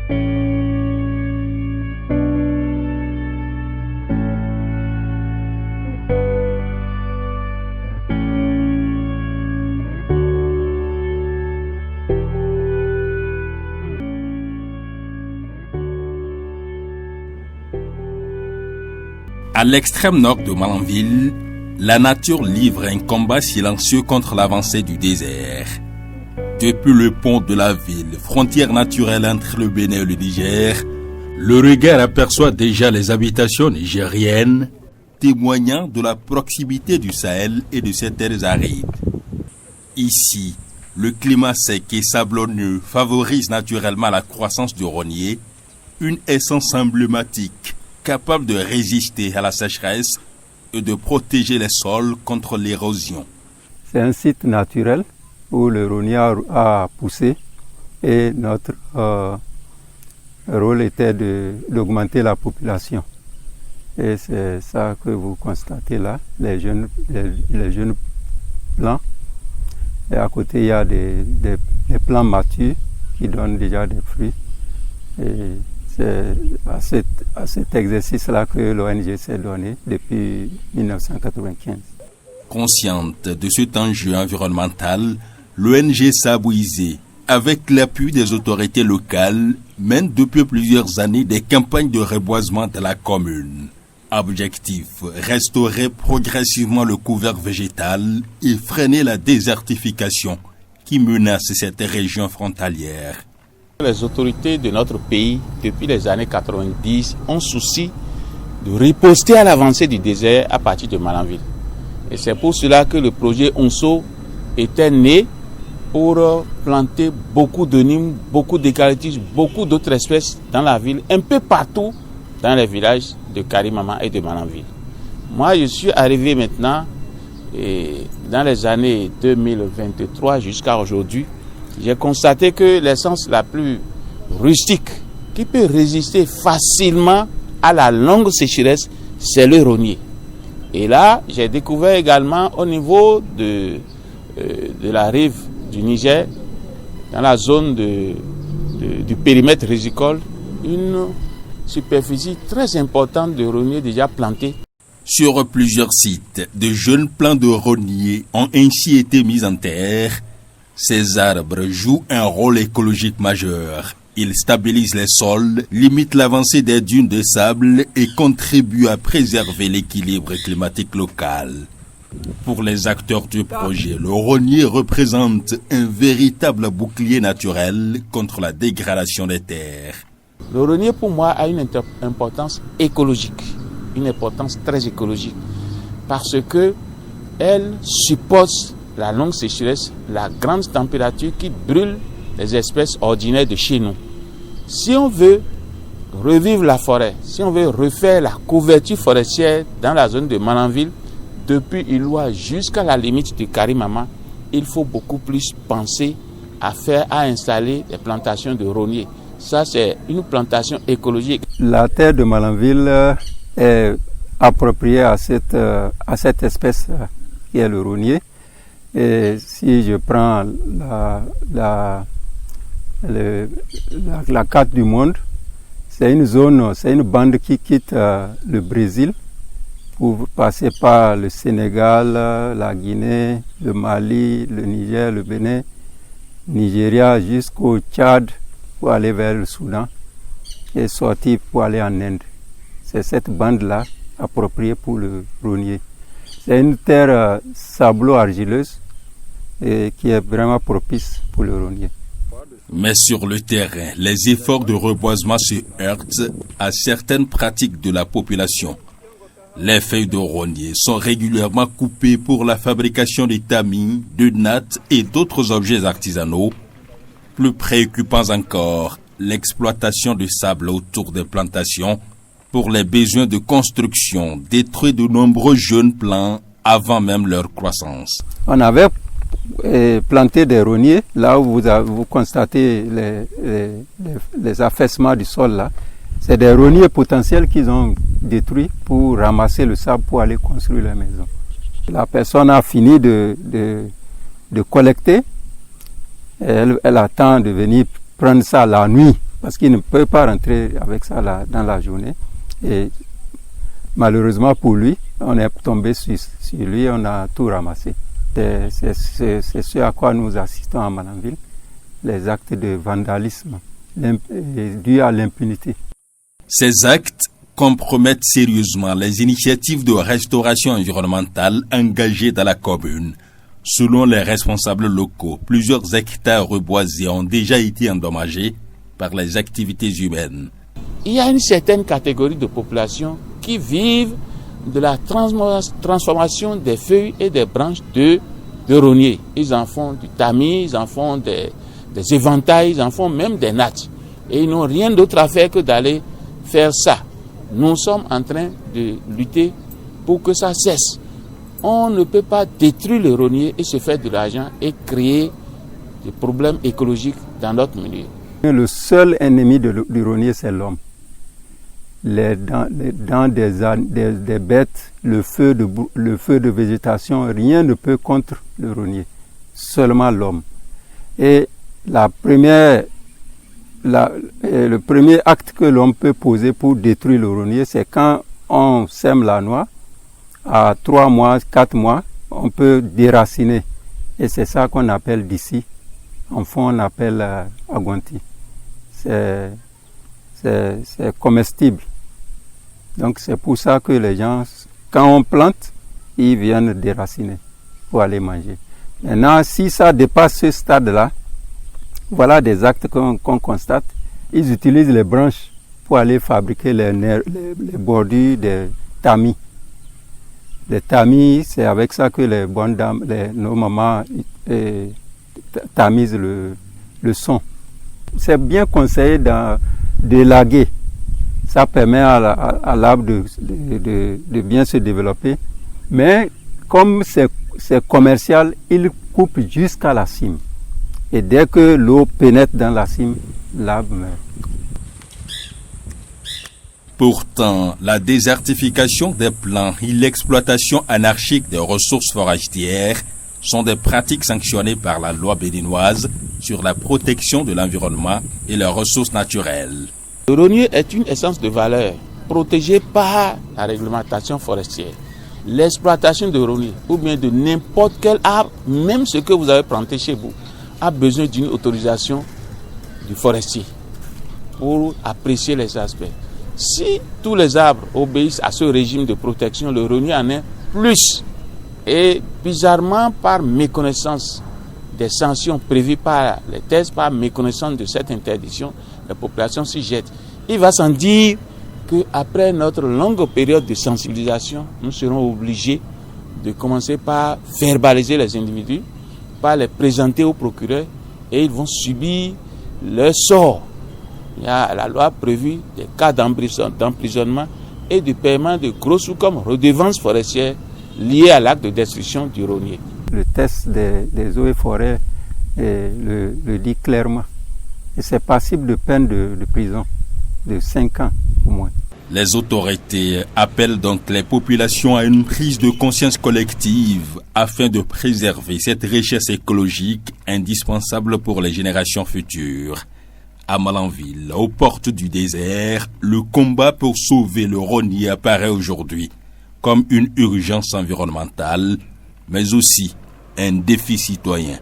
À l'extrême nord de Malanville, la nature livre un combat silencieux contre l'avancée du désert. Depuis le pont de la ville, frontière naturelle entre le Bénin et le Niger, le regard aperçoit déjà les habitations nigériennes, témoignant de la proximité du Sahel et de ses terres arides. Ici, le climat sec et sablonneux favorise naturellement la croissance du rognier, une essence emblématique capable de résister à la sécheresse et de protéger les sols contre l'érosion. C'est un site naturel où le rognier a poussé et notre rôle était d'augmenter la population. Et c'est ça que vous constatez là, les jeunes plants. Et à côté, il y a des plants matures qui donnent déjà des fruits. Et c'est à cet exercice-là que l'ONG s'est donnée depuis 1995. Consciente de cet enjeu environnemental, l'ONG Sabouizé, avec l'appui des autorités locales, mène depuis plusieurs années des campagnes de reboisement de la commune. Objectif, restaurer progressivement le couvert végétal et freiner la désertification qui menace cette région frontalière. Les autorités de notre pays, depuis les années 90, ont souci de riposter à l'avancée du désert à partir de Malanville. Et c'est pour cela que le projet ONSO était né pour planter beaucoup de nîmes, beaucoup d'eucalyptus, beaucoup d'autres espèces dans la ville, un peu partout dans les villages de Karimama et de Malanville. Moi, je suis arrivé maintenant, et dans les années 2023 jusqu'à aujourd'hui, j'ai constaté que l'essence la plus rustique, qui peut résister facilement à la longue sécheresse, c'est le rognier. Et là, j'ai découvert également au niveau de la rive du Niger, dans la zone du périmètre rizicole, une superficie très importante de rogniers déjà plantés. Sur plusieurs sites, de jeunes plants de rogniers ont ainsi été mis en terre. Ces arbres jouent un rôle écologique majeur. Ils stabilisent les sols, limitent l'avancée des dunes de sable et contribuent à préserver l'équilibre climatique local. Pour les acteurs du projet, le rognier représente un véritable bouclier naturel contre la dégradation des terres. Le rognier, pour moi, a une importance écologique, une importance très écologique, parce que elle suppose la longue sécheresse, la grande température qui brûle les espèces ordinaires de chez nous. Si on veut revivre la forêt, si on veut refaire la couverture forestière dans la zone de Malanville, depuis Iloa jusqu'à la limite de Karimama, il faut beaucoup plus penser à installer des plantations de rogniers. Ça, c'est une plantation écologique. La terre de Malanville est appropriée à cette espèce qui est le rognier. Et si je prends la carte du monde, c'est une bande qui quitte le Brésil pour passer par le Sénégal, la Guinée, le Mali, le Niger, le Bénin, Nigeria jusqu'au Tchad pour aller vers le Soudan et sortir pour aller en Inde. C'est cette bande-là appropriée pour le rognier. C'est une terre sablo-argileuse et qui est vraiment propice pour le rognier. Mais sur le terrain, les efforts de reboisement se heurtent à certaines pratiques de la population. Les feuilles de rognier sont régulièrement coupées pour la fabrication de tamis, de nattes et d'autres objets artisanaux. Plus préoccupants encore, l'exploitation de sable autour des plantations pour les besoins de construction détruit de nombreux jeunes plants avant même leur croissance. On avait planté des rogniers là où vous constatez les affaissements du sol là. C'est des rogniers potentiels qu'ils ont détruits pour ramasser le sable pour aller construire la maison. La personne a fini de collecter. Elle attend de venir prendre ça la nuit parce qu'il ne peut pas rentrer avec ça dans la journée. Et malheureusement pour lui, on est tombé sur lui, on a tout ramassé. C'est ce à quoi nous assistons à Malanville, les actes de vandalisme dus à l'impunité. Ces actes compromettent sérieusement les initiatives de restauration environnementale engagées dans la commune. Selon les responsables locaux, plusieurs hectares reboisés ont déjà été endommagés par les activités humaines. Il y a une certaine catégorie de population qui vivent de la transformation des feuilles et des branches de rognier. Ils en font du tamis, ils en font des éventails, ils en font même des nattes. Et ils n'ont rien d'autre à faire que d'aller faire ça. Nous sommes en train de lutter pour que ça cesse. On ne peut pas détruire le rognier et se faire de l'argent et créer des problèmes écologiques dans notre milieu. Le seul ennemi du rognier, c'est l'homme. Les dents des bêtes, le feu de végétation, rien ne peut contre le rognier. Seulement l'homme. Et le premier acte que l'homme peut poser pour détruire le rognier, c'est quand on sème la noix, à 3 mois, 4 mois, on peut déraciner. Et c'est ça qu'on appelle d'ici. En fond, on appelle aguanti. C'est comestible. Donc c'est pour ça que les gens, quand on plante, ils viennent déraciner pour aller manger. Maintenant, si ça dépasse ce stade-là, voilà des actes qu'on constate. Ils utilisent les branches pour aller fabriquer les bordures des tamis. Les tamis, c'est avec ça que les bonnes dames, nos mamans tamisent le son. C'est bien conseillé d'élaguer. Ça permet à l'arbre de bien se développer. Mais comme c'est commercial, il coupe jusqu'à la cime. Et dès que l'eau pénètre dans la cime, l'arbre meurt. Pourtant, la désertification des plants et l'exploitation anarchique des ressources forestières sont des pratiques sanctionnées par la loi béninoise sur la protection de l'environnement et les ressources naturelles. Le rognier est une essence de valeur protégée par la réglementation forestière. L'exploitation de rognier ou bien de n'importe quel arbre, même ce que vous avez planté chez vous, a besoin d'une autorisation du forestier pour apprécier les aspects. Si tous les arbres obéissent à ce régime de protection, le rognier en est plus. Et bizarrement, par méconnaissance des sanctions prévues par les textes, par méconnaissance de cette interdiction, la population s'y jette. Il va sans dire qu'après notre longue période de sensibilisation, nous serons obligés de commencer par verbaliser les individus, par les présenter au procureur, et ils vont subir leur sort. Il y a la loi prévue des cas d'emprisonnement et de paiement de gros sous comme redevance forestière liée à l'acte de destruction du rognier. Le test des eaux et forêts le dit clairement. Et c'est passible de peine de prison de 5 ans au moins. Les autorités appellent donc les populations à une prise de conscience collective afin de préserver cette richesse écologique indispensable pour les générations futures. À Malanville, aux portes du désert, le combat pour sauver le rognier apparaît aujourd'hui comme une urgence environnementale, mais aussi un défi citoyen.